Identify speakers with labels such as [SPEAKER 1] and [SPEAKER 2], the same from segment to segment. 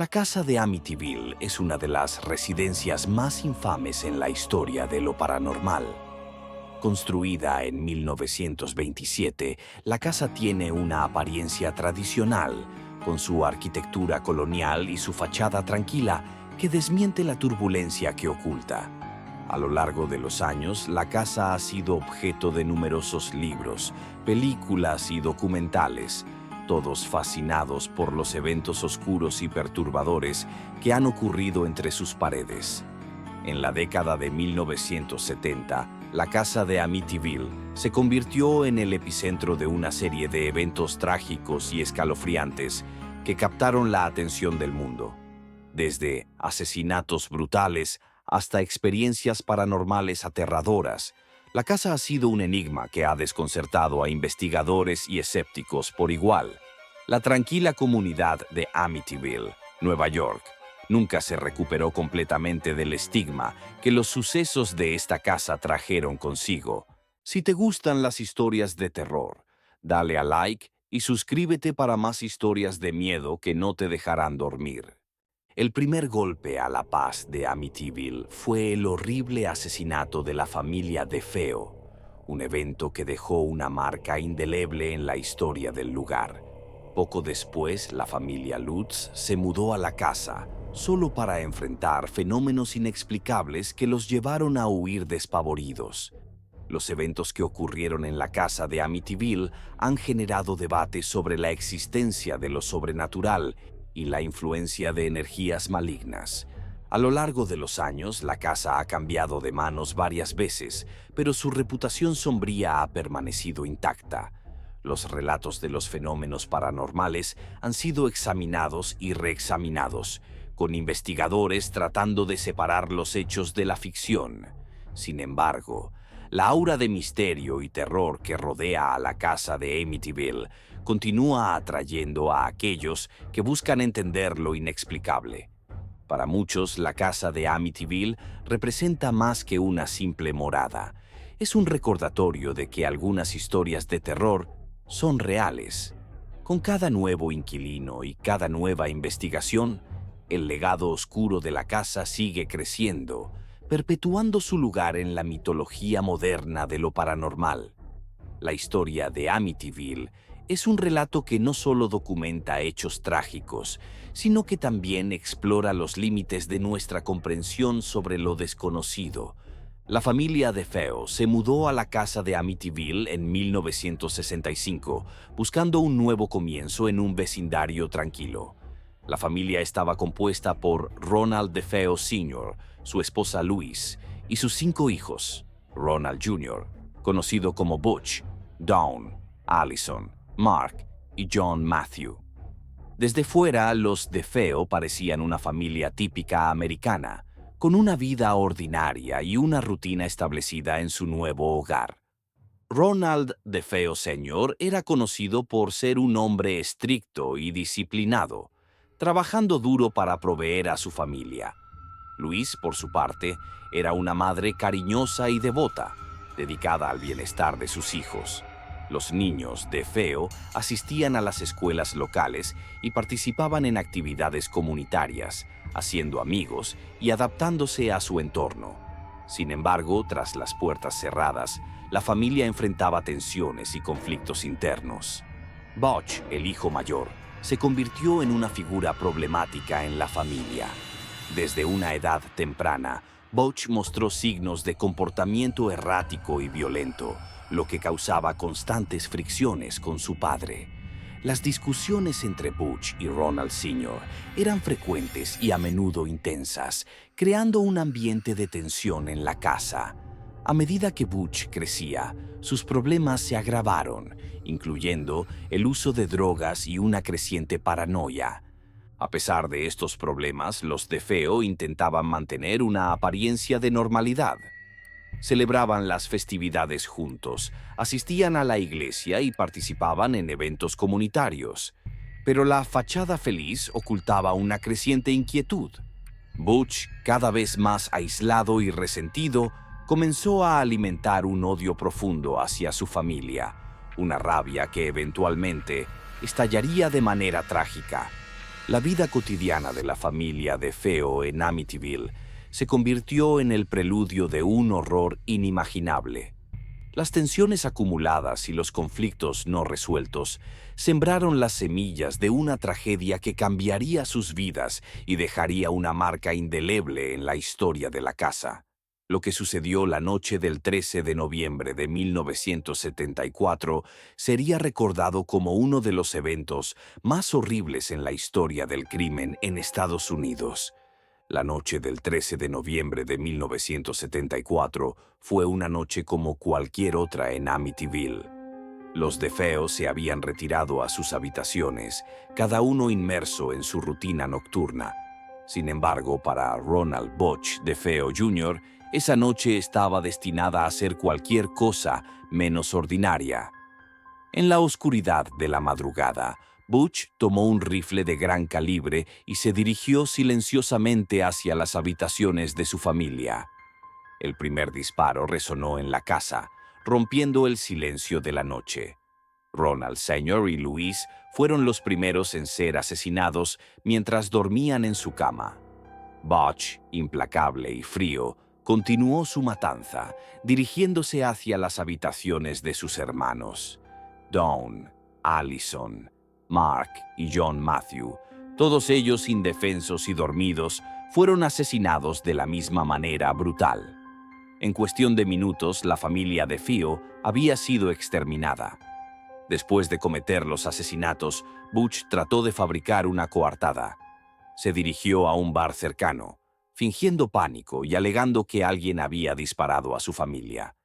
[SPEAKER 1] La casa de Amityville es una de las residencias más infames en la historia de lo paranormal. Construida en 1927, la casa tiene una apariencia tradicional, con su arquitectura colonial y su fachada tranquila que desmiente la turbulencia que oculta. A lo largo de los años, la casa ha sido objeto de numerosos libros, películas y documentales, todos fascinados por los eventos oscuros y perturbadores que han ocurrido entre sus paredes. En la década de 1970, la casa de Amityville se convirtió en el epicentro de una serie de eventos trágicos y escalofriantes que captaron la atención del mundo. Desde asesinatos brutales hasta experiencias paranormales aterradoras, la casa ha sido un enigma que ha desconcertado a investigadores y escépticos por igual. La tranquila comunidad de Amityville, Nueva York, nunca se recuperó completamente del estigma que los sucesos de esta casa trajeron consigo. Si te gustan las historias de terror, dale a like y suscríbete para más historias de miedo que no te dejarán dormir. El primer golpe a la paz de Amityville fue el horrible asesinato de la familia DeFeo, un evento que dejó una marca indeleble en la historia del lugar. Poco después, la familia Lutz se mudó a la casa, solo para enfrentar fenómenos inexplicables que los llevaron a huir despavoridos. Los eventos que ocurrieron en la casa de Amityville han generado debates sobre la existencia de lo sobrenatural y la influencia de energías malignas. A lo largo de los años, la casa ha cambiado de manos varias veces, pero su reputación sombría ha permanecido intacta. Los relatos de los fenómenos paranormales han sido examinados y reexaminados, con investigadores tratando de separar los hechos de la ficción. Sin embargo, la aura de misterio y terror que rodea a la casa de Amityville continúa atrayendo a aquellos que buscan entender lo inexplicable. Para muchos, la casa de Amityville representa más que una simple morada. Es un recordatorio de que algunas historias de terror son reales. Con cada nuevo inquilino y cada nueva investigación, el legado oscuro de la casa sigue creciendo, perpetuando su lugar en la mitología moderna de lo paranormal. La historia de Amityville es un relato que no solo documenta hechos trágicos, sino que también explora los límites de nuestra comprensión sobre lo desconocido. La familia DeFeo se mudó a la casa de Amityville en 1965, buscando un nuevo comienzo en un vecindario tranquilo. La familia estaba compuesta por Ronald DeFeo Sr., su esposa Louise, y sus 5 hijos: Ronald Jr., conocido como Butch, Dawn, Allison, Mark y John Matthew. Desde fuera, los DeFeo parecían una familia típica americana, con una vida ordinaria y una rutina establecida en su nuevo hogar. Ronald DeFeo Sr. era conocido por ser un hombre estricto y disciplinado, trabajando duro para proveer a su familia. Louise, por su parte, era una madre cariñosa y devota, dedicada al bienestar de sus hijos. Los niños DeFeo asistían a las escuelas locales y participaban en actividades comunitarias, haciendo amigos y adaptándose a su entorno. Sin embargo, tras las puertas cerradas, la familia enfrentaba tensiones y conflictos internos. Butch, el hijo mayor, se convirtió en una figura problemática en la familia. Desde una edad temprana, Butch mostró signos de comportamiento errático y violento, lo que causaba constantes fricciones con su padre. Las discusiones entre Butch y Ronald Sr. eran frecuentes y a menudo intensas, creando un ambiente de tensión en la casa. A medida que Butch crecía, sus problemas se agravaron, incluyendo el uso de drogas y una creciente paranoia. A pesar de estos problemas, los DeFeo intentaban mantener una apariencia de normalidad. Celebraban las festividades juntos, asistían a la iglesia y participaban en eventos comunitarios. Pero la fachada feliz ocultaba una creciente inquietud. Butch, cada vez más aislado y resentido, comenzó a alimentar un odio profundo hacia su familia, una rabia que eventualmente estallaría de manera trágica. La vida cotidiana de la familia DeFeo en Amityville se convirtió en el preludio de un horror inimaginable. Las tensiones acumuladas y los conflictos no resueltos sembraron las semillas de una tragedia que cambiaría sus vidas y dejaría una marca indeleble en la historia de la casa. Lo que sucedió la noche del 13 de noviembre de 1974 sería recordado como uno de los eventos más horribles en la historia del crimen en Estados Unidos. La noche del 13 de noviembre de 1974 fue una noche como cualquier otra en Amityville. Los DeFeo se habían retirado a sus habitaciones, cada uno inmerso en su rutina nocturna. Sin embargo, para Ronald Butch DeFeo Jr., esa noche estaba destinada a ser cualquier cosa menos ordinaria. En la oscuridad de la madrugada, Butch tomó un rifle de gran calibre y se dirigió silenciosamente hacia las habitaciones de su familia. El primer disparo resonó en la casa, rompiendo el silencio de la noche. Ronald Sr. y Louise fueron los primeros en ser asesinados mientras dormían en su cama. Butch, implacable y frío, continuó su matanza, dirigiéndose hacia las habitaciones de sus hermanos. Dawn, Allison, Mark y John Matthew, todos ellos indefensos y dormidos, fueron asesinados de la misma manera brutal. En cuestión de minutos, la familia DeFeo había sido exterminada. Después de cometer los asesinatos, Butch trató de fabricar una coartada. Se dirigió a un bar cercano, fingiendo pánico y alegando que alguien había disparado a su familia.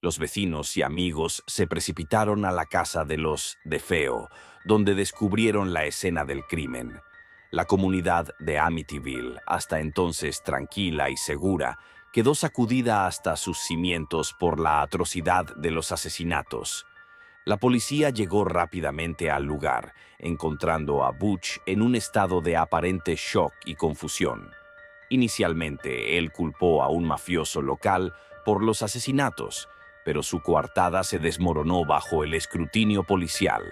[SPEAKER 1] Los vecinos y amigos se precipitaron a la casa de los DeFeo, donde descubrieron la escena del crimen. La comunidad de Amityville, hasta entonces tranquila y segura, quedó sacudida hasta sus cimientos por la atrocidad de los asesinatos. La policía llegó rápidamente al lugar, encontrando a Butch en un estado de aparente shock y confusión. Inicialmente, él culpó a un mafioso local por los asesinatos, pero su coartada se desmoronó bajo el escrutinio policial.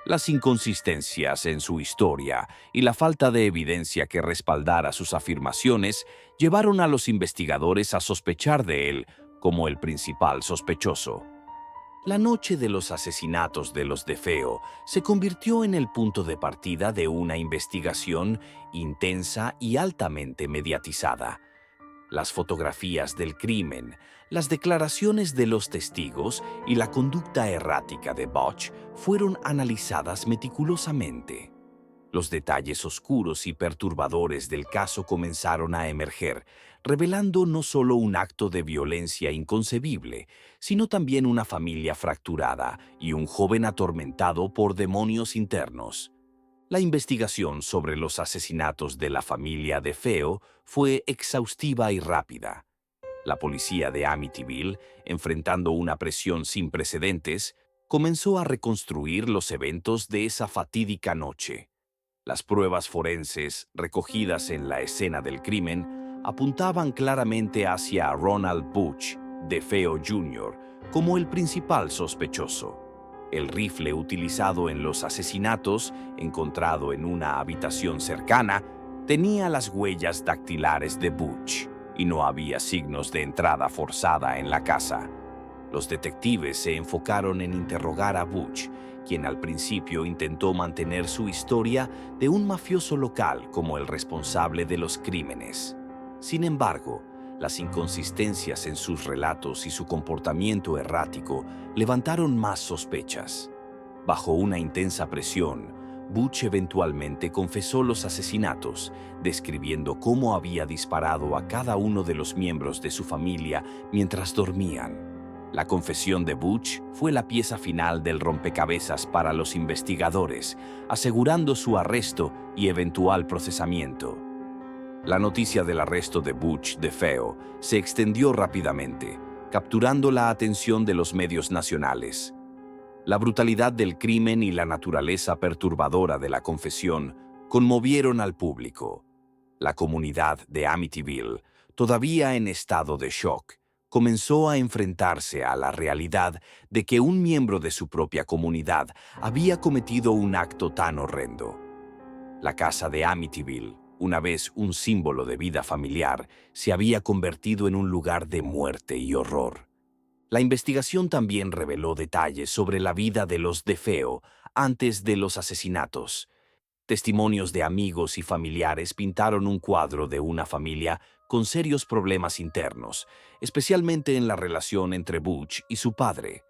[SPEAKER 1] Las inconsistencias en su historia y la falta de evidencia que respaldara sus afirmaciones llevaron a los investigadores a sospechar de él como el principal sospechoso. La noche de los asesinatos de los DeFeo se convirtió en el punto de partida de una investigación intensa y altamente mediatizada. Las fotografías del crimen, las declaraciones de los testigos y la conducta errática de Butch fueron analizadas meticulosamente. Los detalles oscuros y perturbadores del caso comenzaron a emerger, revelando no solo un acto de violencia inconcebible, sino también una familia fracturada y un joven atormentado por demonios internos. La investigación sobre los asesinatos de la familia DeFeo fue exhaustiva y rápida. La policía de Amityville, enfrentando una presión sin precedentes, comenzó a reconstruir los eventos de esa fatídica noche. Las pruebas forenses recogidas en la escena del crimen apuntaban claramente hacia Ronald Butch DeFeo Jr. como el principal sospechoso. El rifle utilizado en los asesinatos, encontrado en una habitación cercana, tenía las huellas dactilares de Butch y no había signos de entrada forzada en la casa. Los detectives se enfocaron en interrogar a Butch, quien al principio intentó mantener su historia de un mafioso local como el responsable de los crímenes. Sin embargo, las inconsistencias en sus relatos y su comportamiento errático levantaron más sospechas. Bajo una intensa presión, Butch eventualmente confesó los asesinatos, describiendo cómo había disparado a cada uno de los miembros de su familia mientras dormían. La confesión de Butch fue la pieza final del rompecabezas para los investigadores, asegurando su arresto y eventual procesamiento. La noticia del arresto de Butch DeFeo se extendió rápidamente, capturando la atención de los medios nacionales. La brutalidad del crimen y la naturaleza perturbadora de la confesión conmovieron al público. La comunidad de Amityville, todavía en estado de shock, comenzó a enfrentarse a la realidad de que un miembro de su propia comunidad había cometido un acto tan horrendo. La casa de Amityville, una vez un símbolo de vida familiar, se había convertido en un lugar de muerte y horror. La investigación también reveló detalles sobre la vida de los DeFeo antes de los asesinatos. Testimonios de amigos y familiares pintaron un cuadro de una familia con serios problemas internos, especialmente en la relación entre Butch y su padre.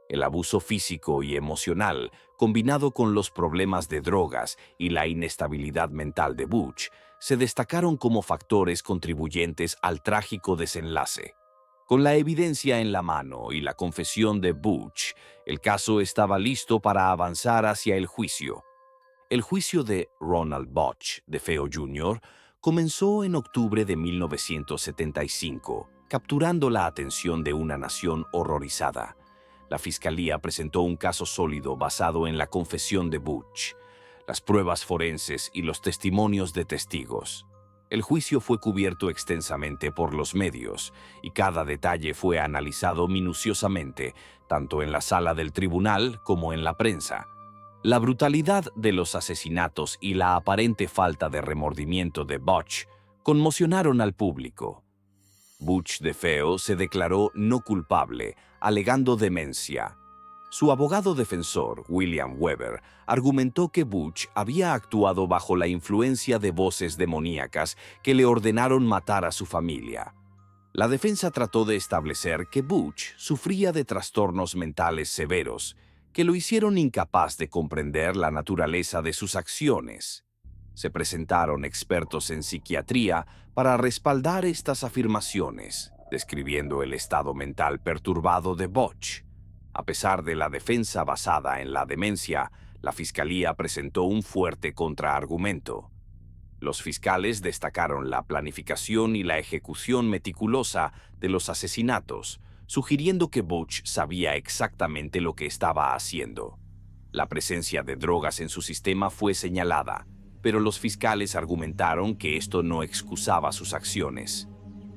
[SPEAKER 1] El abuso físico y emocional, combinado con los problemas de drogas y la inestabilidad mental de Butch, se destacaron como factores contribuyentes al trágico desenlace. Con la evidencia en la mano y la confesión de Butch, el caso estaba listo para avanzar hacia el juicio. El juicio de Ronald Butch DeFeo Jr. comenzó en octubre de 1975, capturando la atención de una nación horrorizada. La fiscalía presentó un caso sólido basado en la confesión de Butch, las pruebas forenses y los testimonios de testigos. El juicio fue cubierto extensamente por los medios y cada detalle fue analizado minuciosamente, tanto en la sala del tribunal como en la prensa. La brutalidad de los asesinatos y la aparente falta de remordimiento de Butch conmocionaron al público. Butch DeFeo se declaró no culpable, alegando demencia. Su abogado defensor, William Weber, argumentó que Butch había actuado bajo la influencia de voces demoníacas que le ordenaron matar a su familia. La defensa trató de establecer que Butch sufría de trastornos mentales severos, que lo hicieron incapaz de comprender la naturaleza de sus acciones. Se presentaron expertos en psiquiatría para respaldar estas afirmaciones, describiendo el estado mental perturbado de Butch. A pesar de la defensa basada en la demencia, la fiscalía presentó un fuerte contraargumento. Los fiscales destacaron la planificación y la ejecución meticulosa de los asesinatos, sugiriendo que Butch sabía exactamente lo que estaba haciendo. La presencia de drogas en su sistema fue señalada, pero los fiscales argumentaron que esto no excusaba sus acciones.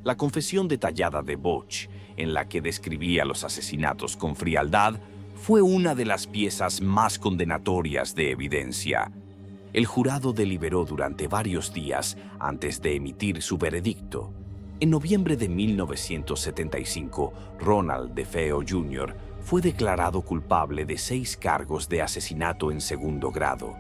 [SPEAKER 1] La confesión detallada de Butch, en la que describía los asesinatos con frialdad, fue una de las piezas más condenatorias de evidencia. El jurado deliberó durante varios días antes de emitir su veredicto. En noviembre de 1975, Ronald DeFeo Jr. fue declarado culpable de 6 cargos de asesinato en segundo grado.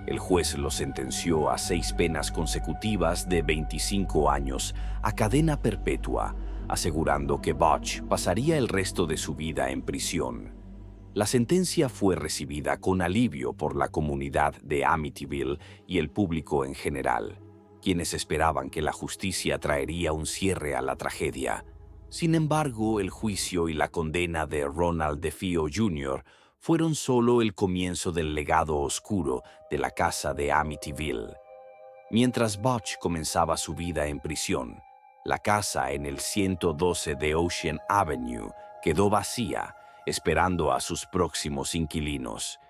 [SPEAKER 1] El juez lo sentenció a 6 penas consecutivas de 25 años a cadena perpetua, asegurando que Butch pasaría el resto de su vida en prisión. La sentencia fue recibida con alivio por la comunidad de Amityville y el público en general, quienes esperaban que la justicia traería un cierre a la tragedia. Sin embargo, el juicio y la condena de Ronald DeFeo Jr. fueron solo el comienzo del legado oscuro de la casa de Amityville. Mientras Butch comenzaba su vida en prisión, la casa en el 112 de Ocean Avenue quedó vacía, esperando a sus próximos inquilinos.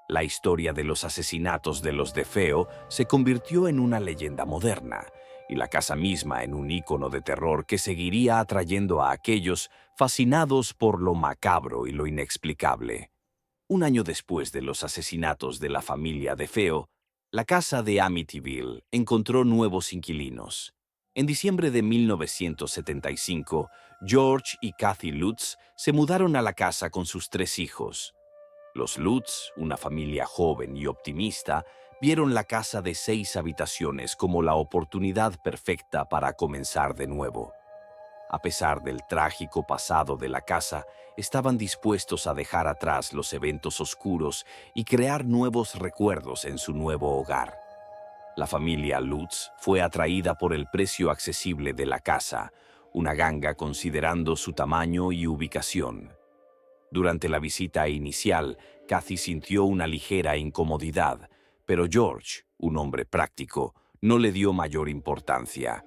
[SPEAKER 1] La historia de los asesinatos de los DeFeo se convirtió en una leyenda moderna, y la casa misma en un ícono de terror que seguiría atrayendo a aquellos fascinados por lo macabro y lo inexplicable. Un año después de los asesinatos de la familia DeFeo, la casa de Amityville encontró nuevos inquilinos. En diciembre de 1975, George y Kathy Lutz se mudaron a la casa con sus 3 hijos. Los Lutz, una familia joven y optimista, vieron la casa de 6 habitaciones como la oportunidad perfecta para comenzar de nuevo. A pesar del trágico pasado de la casa, estaban dispuestos a dejar atrás los eventos oscuros y crear nuevos recuerdos en su nuevo hogar. La familia Lutz fue atraída por el precio accesible de la casa, una ganga considerando su tamaño y ubicación. Durante la visita inicial, Kathy sintió una ligera incomodidad, pero George, un hombre práctico, no le dio mayor importancia.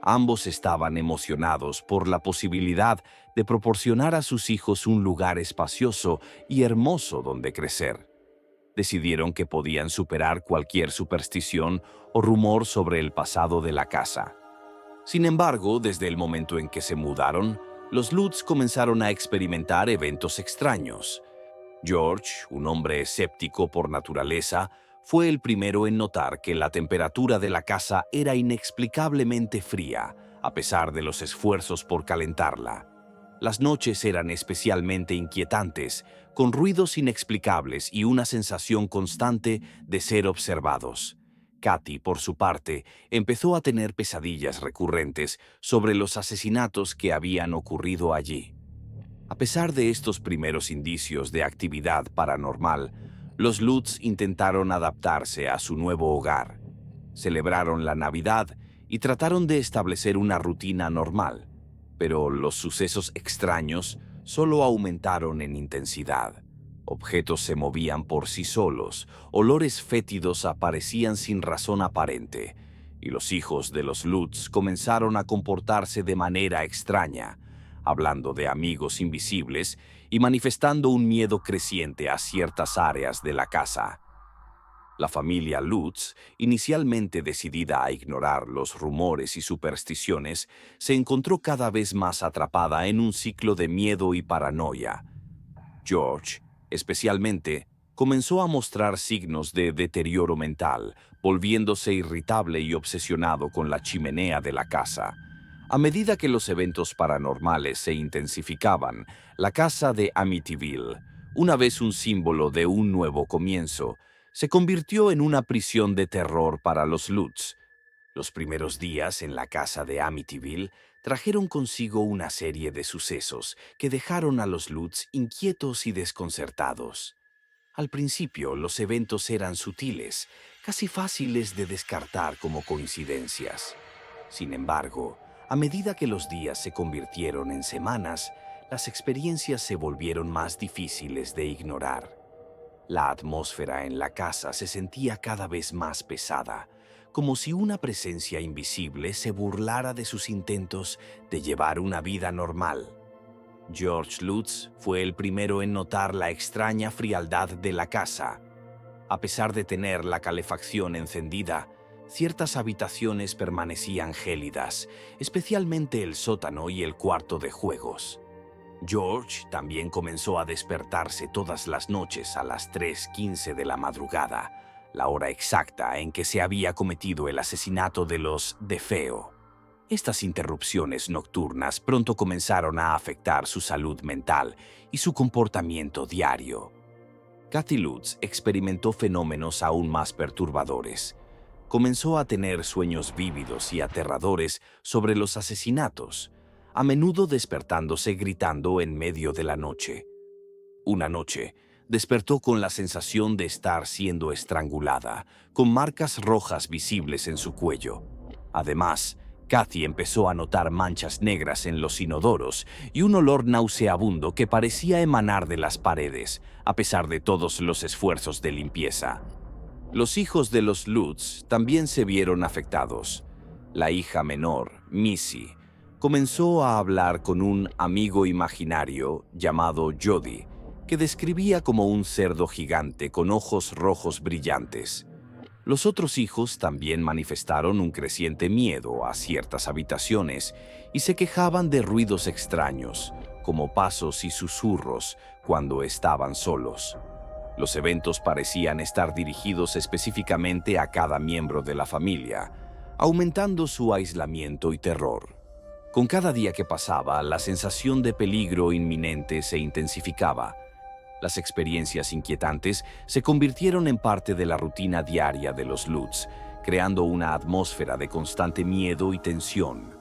[SPEAKER 1] Ambos estaban emocionados por la posibilidad de proporcionar a sus hijos un lugar espacioso y hermoso donde crecer. Decidieron que podían superar cualquier superstición o rumor sobre el pasado de la casa. Sin embargo, desde el momento en que se mudaron, los Lutz comenzaron a experimentar eventos extraños. George, un hombre escéptico por naturaleza, fue el primero en notar que la temperatura de la casa era inexplicablemente fría, a pesar de los esfuerzos por calentarla. Las noches eran especialmente inquietantes, con ruidos inexplicables y una sensación constante de ser observados. Kathy, por su parte, empezó a tener pesadillas recurrentes sobre los asesinatos que habían ocurrido allí. A pesar de estos primeros indicios de actividad paranormal, los Lutz intentaron adaptarse a su nuevo hogar. Celebraron la Navidad y trataron de establecer una rutina normal, pero los sucesos extraños solo aumentaron en intensidad. Objetos se movían por sí solos, olores fétidos aparecían sin razón aparente, y los hijos de los Lutz comenzaron a comportarse de manera extraña, hablando de amigos invisibles y manifestando un miedo creciente a ciertas áreas de la casa. La familia Lutz, inicialmente decidida a ignorar los rumores y supersticiones, se encontró cada vez más atrapada en un ciclo de miedo y paranoia. George, especialmente, comenzó a mostrar signos de deterioro mental, volviéndose irritable y obsesionado con la chimenea de la casa. A medida que los eventos paranormales se intensificaban, la casa de Amityville, una vez un símbolo de un nuevo comienzo, se convirtió en una prisión de terror para los Lutz. Los primeros días en la casa de Amityville trajeron consigo una serie de sucesos que dejaron a los Lutz inquietos y desconcertados. Al principio, los eventos eran sutiles, casi fáciles de descartar como coincidencias. Sin embargo, a medida que los días se convirtieron en semanas, las experiencias se volvieron más difíciles de ignorar. La atmósfera en la casa se sentía cada vez más pesada, como si una presencia invisible se burlara de sus intentos de llevar una vida normal. George Lutz fue el primero en notar la extraña frialdad de la casa. A pesar de tener la calefacción encendida, ciertas habitaciones permanecían gélidas, especialmente el sótano y el cuarto de juegos. George también comenzó a despertarse todas las noches a las 3:15 de la madrugada, la hora exacta en que se había cometido el asesinato de los DeFeo. Estas interrupciones nocturnas pronto comenzaron a afectar su salud mental y su comportamiento diario. Kathy Lutz experimentó fenómenos aún más perturbadores. Comenzó a tener sueños vívidos y aterradores sobre los asesinatos, a menudo despertándose gritando en medio de la noche. Una noche, despertó con la sensación de estar siendo estrangulada, con marcas rojas visibles en su cuello. Además, Kathy empezó a notar manchas negras en los inodoros y un olor nauseabundo que parecía emanar de las paredes, a pesar de todos los esfuerzos de limpieza. Los hijos de los Lutz también se vieron afectados. La hija menor, Missy, comenzó a hablar con un amigo imaginario llamado Jody, que describía como un cerdo gigante con ojos rojos brillantes. Los otros hijos también manifestaron un creciente miedo a ciertas habitaciones y se quejaban de ruidos extraños, como pasos y susurros, cuando estaban solos. Los eventos parecían estar dirigidos específicamente a cada miembro de la familia, aumentando su aislamiento y terror. Con cada día que pasaba, la sensación de peligro inminente se intensificaba. Las experiencias inquietantes se convirtieron en parte de la rutina diaria de los Lutz, creando una atmósfera de constante miedo y tensión.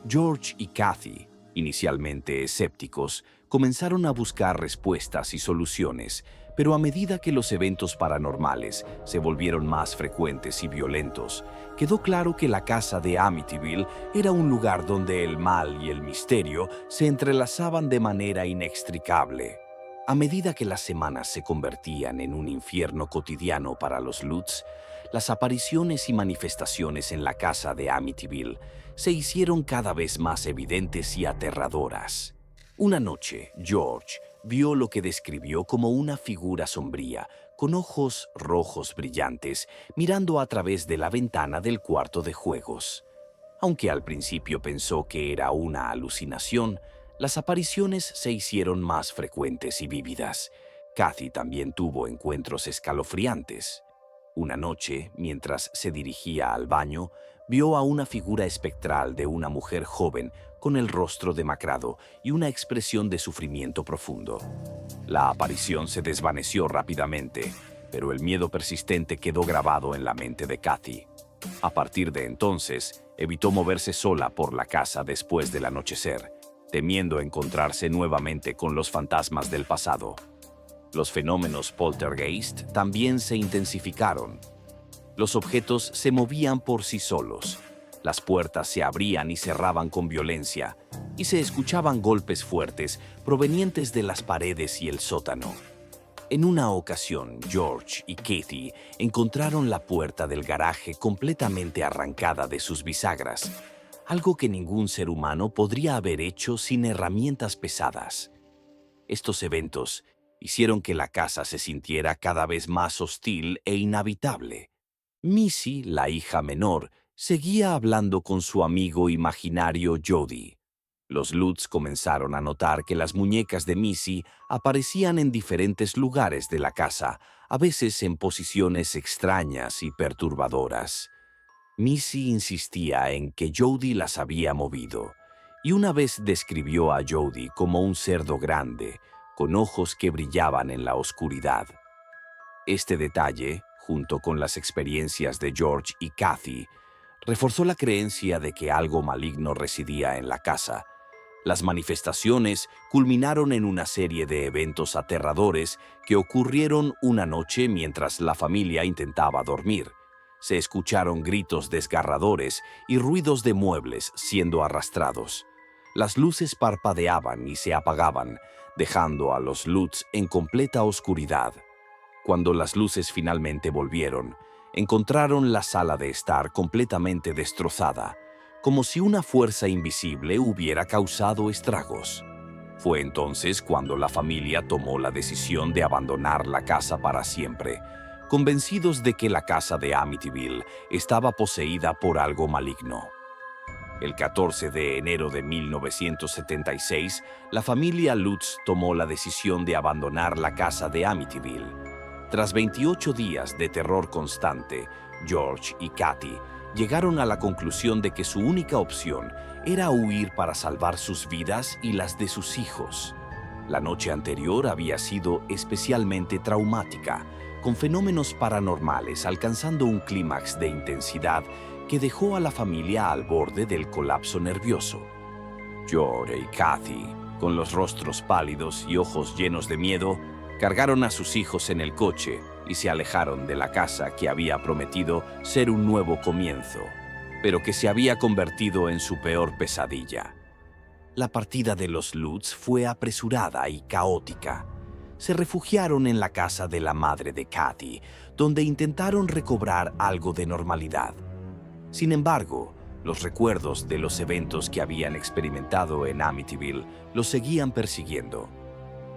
[SPEAKER 1] George y Kathy, inicialmente escépticos, comenzaron a buscar respuestas y soluciones, pero a medida que los eventos paranormales se volvieron más frecuentes y violentos, quedó claro que la casa de Amityville era un lugar donde el mal y el misterio se entrelazaban de manera inextricable. A medida que las semanas se convertían en un infierno cotidiano para los Lutz, las apariciones y manifestaciones en la casa de Amityville se hicieron cada vez más evidentes y aterradoras. Una noche, George vio lo que describió como una figura sombría, con ojos rojos brillantes, mirando a través de la ventana del cuarto de juegos. Aunque al principio pensó que era una alucinación, las apariciones se hicieron más frecuentes y vívidas. Kathy también tuvo encuentros escalofriantes. Una noche, mientras se dirigía al baño, vio a una figura espectral de una mujer joven con el rostro demacrado y una expresión de sufrimiento profundo. La aparición se desvaneció rápidamente, pero el miedo persistente quedó grabado en la mente de Kathy. A partir de entonces, evitó moverse sola por la casa después del anochecer, temiendo encontrarse nuevamente con los fantasmas del pasado. Los fenómenos poltergeist también se intensificaron. Los objetos se movían por sí solos, las puertas se abrían y cerraban con violencia, y se escuchaban golpes fuertes provenientes de las paredes y el sótano. En una ocasión, George y Kathy encontraron la puerta del garaje completamente arrancada de sus bisagras, algo que ningún ser humano podría haber hecho sin herramientas pesadas. Estos eventos hicieron que la casa se sintiera cada vez más hostil e inhabitable. Missy, la hija menor, seguía hablando con su amigo imaginario Jody. Los Lutz comenzaron a notar que las muñecas de Missy aparecían en diferentes lugares de la casa, a veces en posiciones extrañas y perturbadoras. Missy insistía en que Jody las había movido, y una vez describió a Jody como un cerdo grande, con ojos que brillaban en la oscuridad. Este detalle, junto con las experiencias de George y Kathy, reforzó la creencia de que algo maligno residía en la casa. Las manifestaciones culminaron en una serie de eventos aterradores que ocurrieron una noche mientras la familia intentaba dormir. Se escucharon gritos desgarradores y ruidos de muebles siendo arrastrados. Las luces parpadeaban y se apagaban, dejando a los Lutz en completa oscuridad. Cuando las luces finalmente volvieron, encontraron la sala de estar completamente destrozada, como si una fuerza invisible hubiera causado estragos. Fue entonces cuando la familia tomó la decisión de abandonar la casa para siempre, convencidos de que la casa de Amityville estaba poseída por algo maligno. El 14 de enero de 1976, la familia Lutz tomó la decisión de abandonar la casa de Amityville. Tras 28 días de terror constante, George y Kathy llegaron a la conclusión de que su única opción era huir para salvar sus vidas y las de sus hijos. La noche anterior había sido especialmente traumática, con fenómenos paranormales alcanzando un clímax de intensidad que dejó a la familia al borde del colapso nervioso. George y Kathy, con los rostros pálidos y ojos llenos de miedo, cargaron a sus hijos en el coche y se alejaron de la casa que había prometido ser un nuevo comienzo, pero que se había convertido en su peor pesadilla. La partida de los Lutz fue apresurada y caótica. Se refugiaron en la casa de la madre de Kathy, donde intentaron recobrar algo de normalidad. Sin embargo, los recuerdos de los eventos que habían experimentado en Amityville los seguían persiguiendo.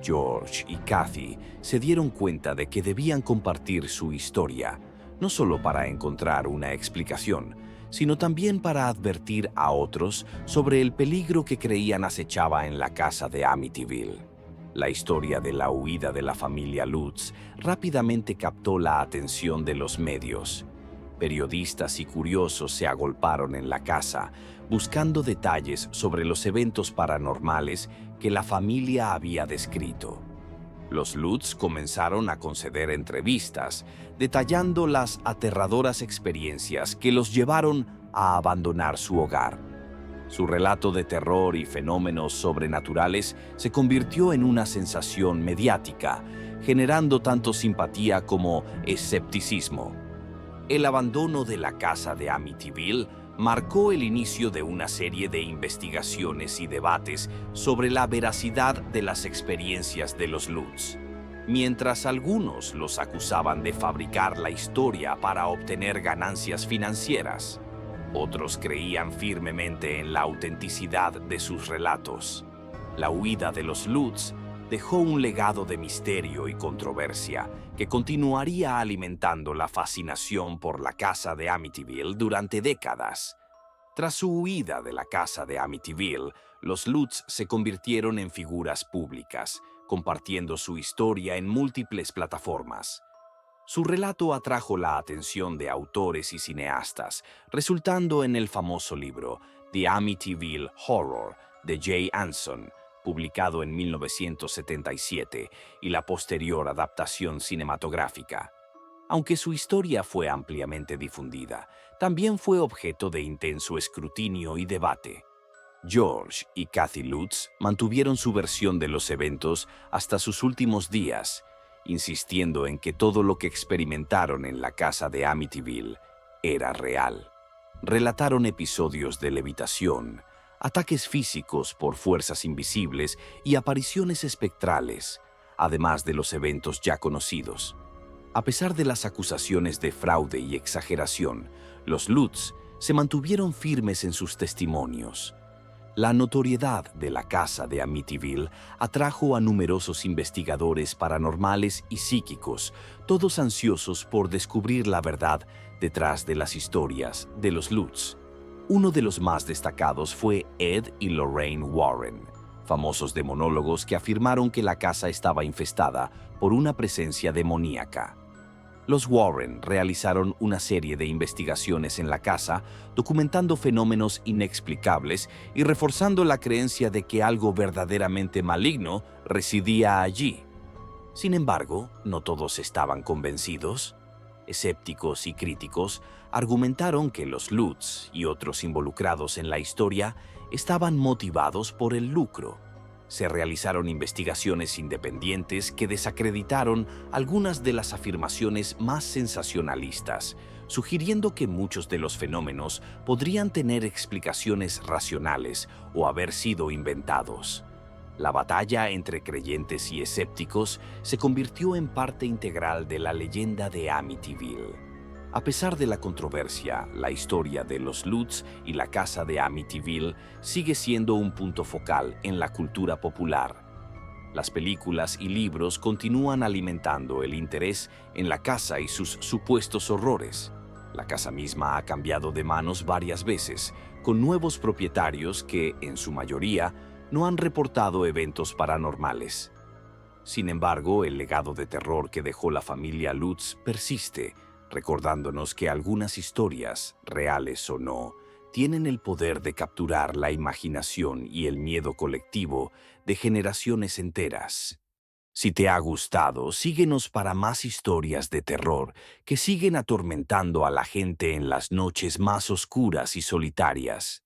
[SPEAKER 1] George y Kathy se dieron cuenta de que debían compartir su historia, no solo para encontrar una explicación, sino también para advertir a otros sobre el peligro que creían acechaba en la casa de Amityville. La historia de la huida de la familia Lutz rápidamente captó la atención de los medios. Periodistas y curiosos se agolparon en la casa, buscando detalles sobre los eventos paranormales que la familia había descrito. Los Lutz comenzaron a conceder entrevistas, detallando las aterradoras experiencias que los llevaron a abandonar su hogar. Su relato de terror y fenómenos sobrenaturales se convirtió en una sensación mediática, generando tanto simpatía como escepticismo. El abandono de la casa de Amityville marcó el inicio de una serie de investigaciones y debates sobre la veracidad de las experiencias de los Lutz. Mientras algunos los acusaban de fabricar la historia para obtener ganancias financieras, otros creían firmemente en la autenticidad de sus relatos. La huida de los Lutz dejó un legado de misterio y controversia que continuaría alimentando la fascinación por la casa de Amityville durante décadas. Tras su huida de la casa de Amityville, los Lutz se convirtieron en figuras públicas, compartiendo su historia en múltiples plataformas. Su relato atrajo la atención de autores y cineastas, resultando en el famoso libro The Amityville Horror de Jay Anson, publicado en 1977, y la posterior adaptación cinematográfica. Aunque su historia fue ampliamente difundida, también fue objeto de intenso escrutinio y debate. George y Kathy Lutz mantuvieron su versión de los eventos hasta sus últimos días, insistiendo en que todo lo que experimentaron en la casa de Amityville era real. Relataron episodios de levitación, ataques físicos por fuerzas invisibles y apariciones espectrales, además de los eventos ya conocidos. A pesar de las acusaciones de fraude y exageración, los Lutz se mantuvieron firmes en sus testimonios. La notoriedad de la casa de Amityville atrajo a numerosos investigadores paranormales y psíquicos, todos ansiosos por descubrir la verdad detrás de las historias de los Lutz. Uno de los más destacados fue Ed y Lorraine Warren, famosos demonólogos que afirmaron que la casa estaba infestada por una presencia demoníaca. Los Warren realizaron una serie de investigaciones en la casa, documentando fenómenos inexplicables y reforzando la creencia de que algo verdaderamente maligno residía allí. Sin embargo, no todos estaban convencidos. Escépticos y críticos argumentaron que los Lutz y otros involucrados en la historia estaban motivados por el lucro. Se realizaron investigaciones independientes que desacreditaron algunas de las afirmaciones más sensacionalistas, sugiriendo que muchos de los fenómenos podrían tener explicaciones racionales o haber sido inventados. La batalla entre creyentes y escépticos se convirtió en parte integral de la leyenda de Amityville. A pesar de la controversia, la historia de los Lutz y la casa de Amityville sigue siendo un punto focal en la cultura popular. Las películas y libros continúan alimentando el interés en la casa y sus supuestos horrores. La casa misma ha cambiado de manos varias veces, con nuevos propietarios que, en su mayoría, no han reportado eventos paranormales. Sin embargo, el legado de terror que dejó la familia Lutz persiste, recordándonos que algunas historias, reales o no, tienen el poder de capturar la imaginación y el miedo colectivo de generaciones enteras. Si te ha gustado, síguenos para más historias de terror que siguen atormentando a la gente en las noches más oscuras y solitarias.